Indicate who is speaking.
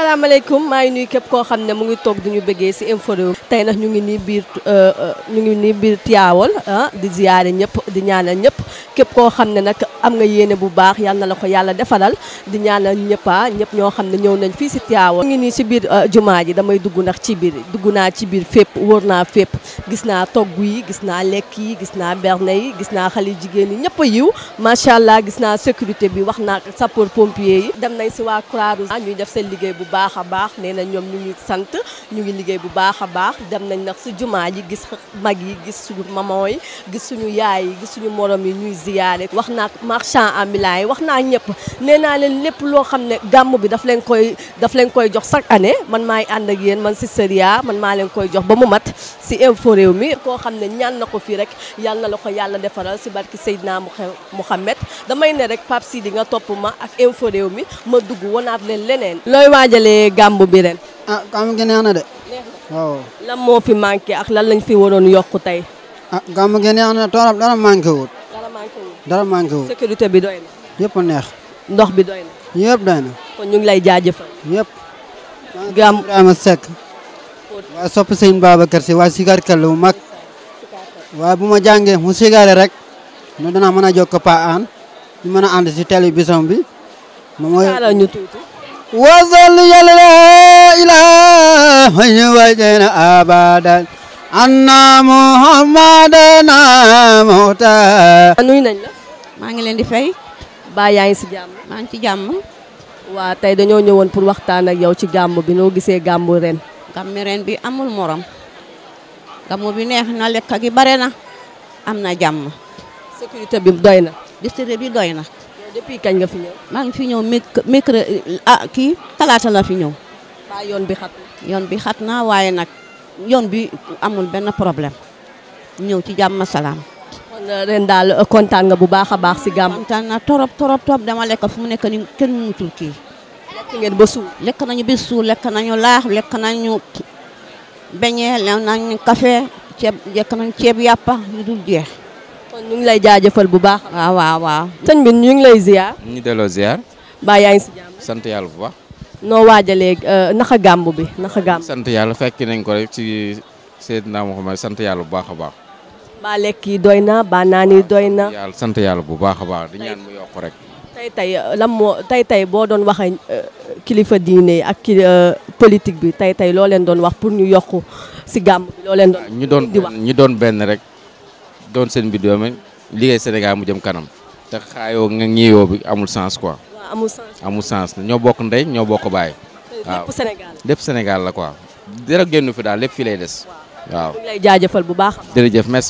Speaker 1: asalaamaaleykum maa ngi nuyu képp koo xam ne mu ngi toog duñu bëggee si Infos Rewmi tey nag ñu ngi nii biir Tivaouane di ziyaare ñëpp di ñaanal ñëpp képp koo xam ne nag am nga yéene bu baax yal na la ko yàlla defaral di ñaanal ñëpp ñoo xam ne ñëw nañ fii si Tivaouane. ñu ngi nii si biir jumaa ji damay dugg ndax dugg naa ci biir fépp wóor naa fépp gis naa togg yi gis naa lekk yi gis naa berne yi gis naa xale jigéen yi ñëpp a yiw macha allah gis naa sécurité bi wax naa sapeur pompier yi dem nañ si waa Croix-Rouge ñuy def seen liggéey bu baax a baax nee na ñoom ñu ngi sant ñu ngi liggéey bu baax a baax dem nañ nag si jumaa ji gis mag yi gis suñu maman yi gis suñu yaay yi gis suñu morom yi ñuy ziyaare wax naa marchand ambulant yi wax naa ñëpp nee naa leen lépp loo xam ne gàmm bi daf leen koy jox chaque année man maay ànd ak yéen man si Seria man maa leen koy jox ba mu mat si Infos Rewmi koo xam ne ñaan na ko fii rek yal na la ko yàlla defaral si barki Seydina Mouhamed damay ne rek Pape Sidi nga topp ma ak Infos Rewmi ma dugg wanaat leen leneen. looy waajalee gàmmu bi ren.
Speaker 2: gàmmu gi neex na de. waaw.
Speaker 1: lan moo fi manqué ak lan lañ fi waroon yokku tey.
Speaker 2: gàmmu gi neex na torop dara manqué wut. dara manqué wut.
Speaker 1: sécurité bi doy na.
Speaker 2: yëpp neex.
Speaker 1: ndox bi doy na.
Speaker 2: yëpp doy na.
Speaker 1: kon ñu ngi lay jaajëfal.
Speaker 2: yëpp.
Speaker 1: gàmm
Speaker 2: Ibrahima Seck. waaye sopp sëñ Babacar Si waaye sigar kàlla bu mag. waaye bu ma jàngee mu sigare rek. ñu danaa mën a jokk Pa An ñu mën a ànd si télévision bi. mooy
Speaker 1: ñu tuuti.
Speaker 2: wasal yàlla ilaha ñu wajena abadan anna muhammadana muhtar.
Speaker 1: nuyu nañ la.
Speaker 3: maa ngi leen di fay.
Speaker 1: ba yaa ngi si jàmm.
Speaker 3: maa ngi ci jàmm.
Speaker 1: waa tey dañoo ñëwoon pour waxtaan ak yow ci gàmm bi noo gisee gàmmu ren.
Speaker 3: gàmmu ren bi amul morom. gàmmu bi neex na lekk gi bare na. am na jàmm.
Speaker 1: sécurité bi doy na.
Speaker 3: district bi doy na.
Speaker 1: depuis kañ nga fi ñëw.
Speaker 3: maa ngi fi ñëw mercredi kii talaata la fi ñëw.
Speaker 1: ba yoon bi xat.
Speaker 3: yoon bi xat na waaye nag yoon bi amul benn problème. ñëw ci jàmm salaam.
Speaker 1: kon ren daal kontaan nga bu baax a baax si gàmm.
Speaker 3: kontaan na torop dama lekk fu mu nekk ni kenn mënutul kii.
Speaker 1: lekk ngeen ba suur.
Speaker 3: lekk nañu ba suur lekk nañu laax lekk nañu beñe lekk nañu café lekk nañu ceeb yàppa yu dul jeex.
Speaker 1: kon ñu ngi lay jaajëfal bu baax.
Speaker 3: waaw.
Speaker 1: sëñ bi ñu ngi lay ziar.
Speaker 4: ñu delloo ziar.
Speaker 1: ba yaa ngi si jàmm.
Speaker 4: sant yàlla bu baax.
Speaker 1: noo waajalee naka gàmm bi naka gàmm.
Speaker 4: sant yàlla fekk nañ ko rek ci Seydina Muhammad sant yàlla bu baax a baax.
Speaker 1: ba lekk yi doy na ba naan yi doy na.
Speaker 4: yàlla sant yàlla bu baax a baax di ñaan mu yokk rek.
Speaker 1: tey boo doon waxee kilifa diine ak politique bi tey loo leen doon wax pour ñu yokk si gàmm bi loo leen doon.
Speaker 4: ñu doon benn rek. doon seen bi doome liggéey Sénégal mu jëm kanam te xaayoo nga ñiiyoo bi amul sens quoi.
Speaker 1: waaw amul sens.
Speaker 4: amul sens ñoo bokk ndey ñoo bokk baay. waaw lépp Sénégal la quoi. dara génn fi daal lépp fii lay des. waaw
Speaker 1: ñu ngi lay jaajëfal bu baax.
Speaker 4: jërëjëf merci.